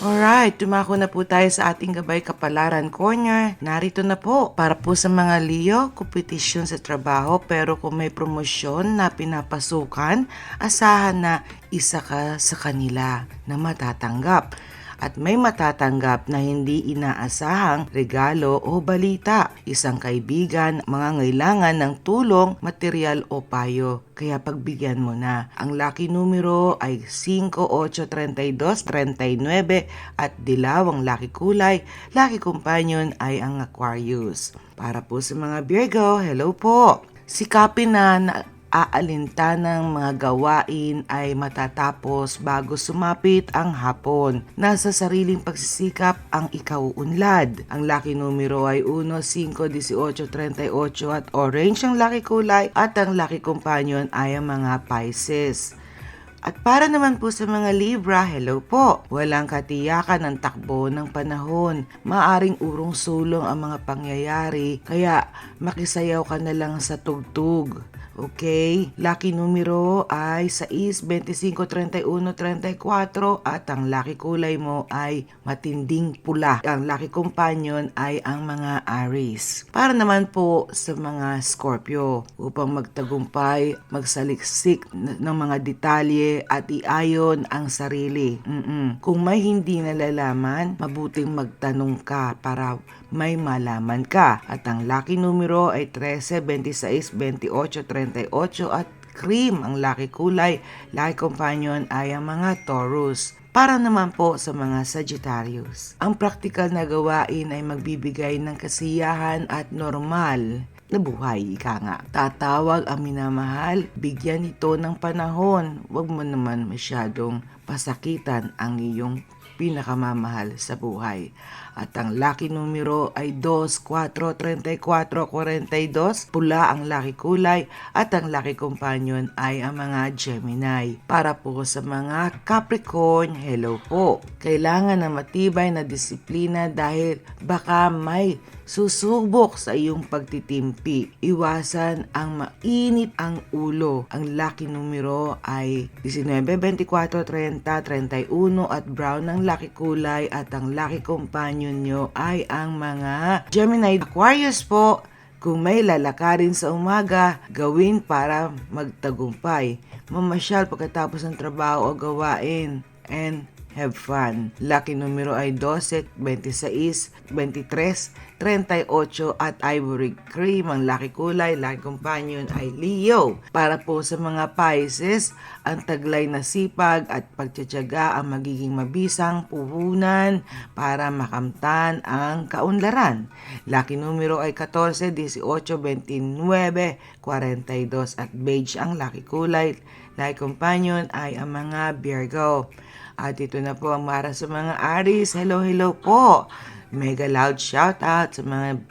Alright, dumako na po tayo sa ating Gabay Kapalaran Corner. Narito na po para po sa mga Leo, kompetisyon sa trabaho pero kung may promosyon na pinapasukan, asahan na isa ka sa kanila na matatanggap. At may matatanggap na hindi inaasahang regalo o balita. Isang kaibigan, mangangailangan ng tulong, material o payo. Kaya pagbigyan mo na. Ang lucky numero ay 5, 8, 32, 39 at dilaw ang lucky kulay. Lucky companion ay ang Aquarius. Para po sa mga Virgo, hello po. Sikapin na aalintanang mga gawain ay matatapos bago sumapit ang hapon. Nasa sariling pagsisikap ang ikauunlad. Ang lucky numero ay 1, 5, 18, 38 at orange ang lucky kulay at ang lucky companion ay ang mga Pisces. At para naman po sa mga Libra, hello po. Walang katiyakan ng takbo ng panahon. Maaring urong-sulong ang mga pangyayari, kaya makisayaw ka na lang sa tugtog. Okay? Lucky numero ay 6, 25, 31, 34 at ang lucky kulay mo ay matinding pula. Ang lucky companion ay ang mga Aries. Para naman po sa mga Scorpio, upang magtagumpay, magsaliksik ng mga detalye at iayon ang sarili. Kung may hindi nalalaman, mabuting magtanong ka para may malaman ka. At ang lucky numero ay 13, 26, 28, 38 at cream ang lucky kulay. Lucky companion ay ang mga Taurus. Para naman po sa mga Sagittarius, ang praktikal na gawain ay magbibigay ng kasiyahan at normal na buhay, ika nga. Tatawag ang minamahal, bigyan ito ng panahon. Huwag mo naman masyadong pasakitan ang iyong pinakamamahal sa buhay. At ang lucky numero ay 2, 4, 34, 42. Pula ang lucky kulay at ang lucky companion ay ang mga Gemini. Para po sa mga Capricorn, hello po. Kailangan na matibay na disiplina dahil baka may susubok sa iyong pagtitimpi. Iwasan ang mainit ang ulo. Ang lucky numero ay 19, 24, 30, 31 at brown ang lucky kulay at ang lucky companion nyo ay ang mga Gemini. Aquarius po, kung may lalakarin sa umaga, gawin para magtagumpay. Mamasyal pagkatapos ng trabaho o gawain and have fun. Lucky numero ay 12, 26, 23, 38 at ivory cream. Ang lucky kulay, lucky companion ay Leo. Para po sa mga Pisces, ang taglay na sipag at pagtsatsaga ang magiging mabisang puhunan para makamtan ang kaunlaran. Lucky numero ay 14, 18, 29, 42 at beige ang lucky kulay. Lucky companion ay ang mga Virgo. At ito na po ang para sa mga Aries. Hello po. Mega loud shoutout sa mga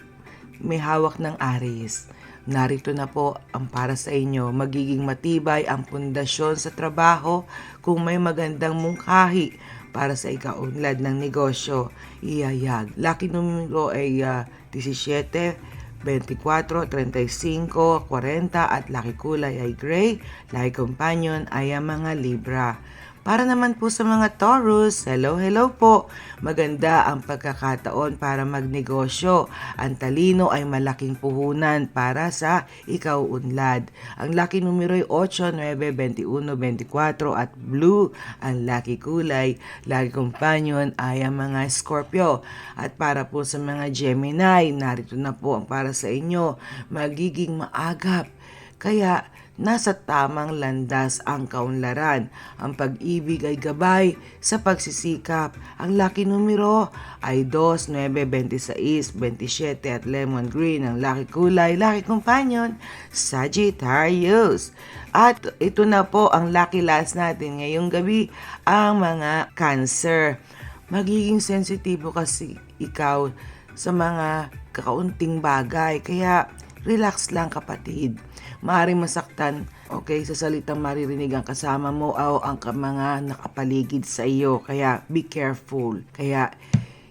may hawak ng Aries. Narito na po ang para sa inyo. Magiging matibay ang pundasyon sa trabaho kung may magandang mungkahi para sa ikaunlad ng negosyo. Iyayag. Lucky numero ay 17, 24, 35, 40 at lucky kulay ay gray. Lucky companion ay ang mga Libra. Para naman po sa mga Taurus, hello po. Maganda ang pagkakataon para magnegosyo. Ang talino ay malaking puhunan para sa ikauunlad. Ang lucky numero ay 8, 9, 21, 24 at blue ang lucky kulay. Lucky companion ay ang mga Scorpio. At para po sa mga Gemini, narito na po ang para sa inyo. Magiging maagap. Kaya nasa tamang landas ang kaunlaran. Ang pag-ibig ay gabay sa pagsisikap. Ang lucky numero ay 2, 9, 26, 27 at lemon green. Ang lucky kulay, lucky companion, Sagittarius. At ito na po ang lucky last natin ngayong gabi, ang mga Cancer. Magiging sensitibo kasi ikaw sa mga kakaunting bagay. Kaya relax lang kapatid. Maaaring masaktan, okay, sa salitang maririnig ang kasama mo o ang mga nakapaligid sa iyo. Kaya be careful. Kaya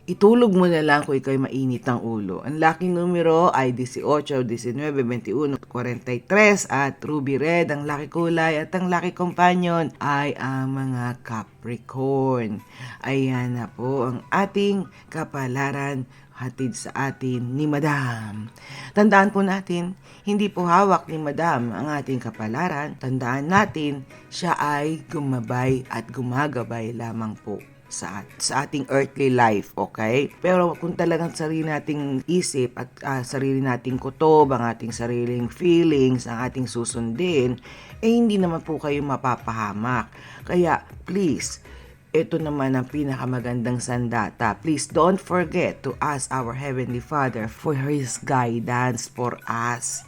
Itulog mo na lang kung ikaw'y mainit ang ulo. Ang lucky numero ay 18, 19, 21, 43 at ruby red ang lucky kulay at ang lucky companion ay ang mga Capricorn. Ayan na po ang ating kapalaran hatid sa atin ni Madam. Tandaan po natin, hindi po hawak ni Madam ang ating kapalaran. Tandaan natin, siya ay gumabay at gumagabay lamang po sa ating earthly life, okay? Pero kung talagang sarili nating isip at sarili nating kutob, ang ating sariling feelings, ang ating susundin, hindi naman po kayo mapapahamak. Kaya please, ito naman ang pinakamagandang sandata. Please don't forget to ask our Heavenly Father for His guidance for us.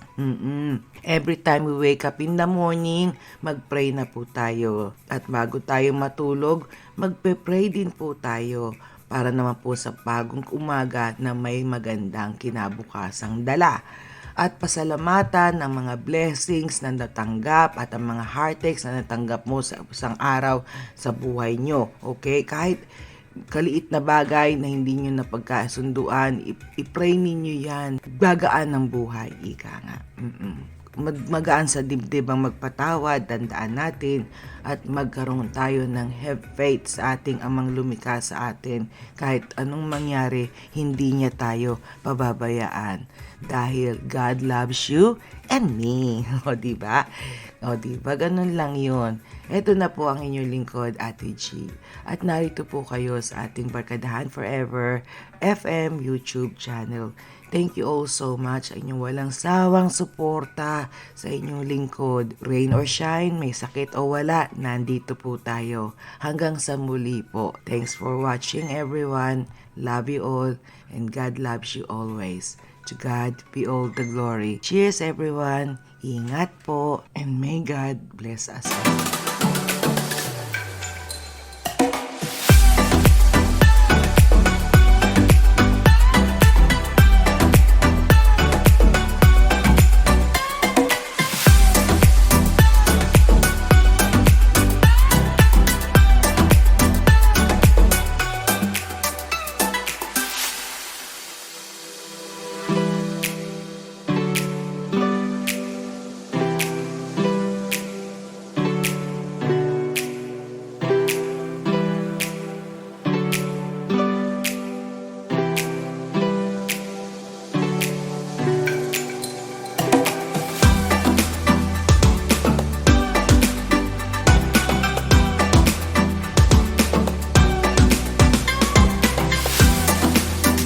Every time we wake up in the morning, mag-pray na po tayo. At bago tayo matulog, magpe-pray din po tayo para naman po sa bagong umaga na may magandang kinabukasang dala. At pasalamatan ang mga blessings na natanggap at ang mga heartaches na natanggap mo sa isang araw sa buhay nyo. Okay? Kahit kaliit na bagay na hindi nyo napagkasunduan, i-pray ninyo yan. Gagaan ng buhay, ika nga. Magaan sa dibdib ang magpatawad, tandaan natin, at magkaroon tayo ng have faith sa ating amang lumikha sa atin. Kahit anong mangyari, hindi niya tayo pababayaan. Dahil God loves you and me. O diba? O diba? Ganun lang yun. Ito na po ang inyong lingkod, Ate G. At narito po kayo sa ating Barkadahan Forever FM YouTube channel. Thank you all so much sa inyong walang sawang suporta sa inyong lingkod. Rain or shine, may sakit o wala, nandito po tayo. Hanggang sa muli po. Thanks for watching everyone. Love you all and God loves you always. To God be all the glory. Cheers everyone. Ingat po and may God bless us all.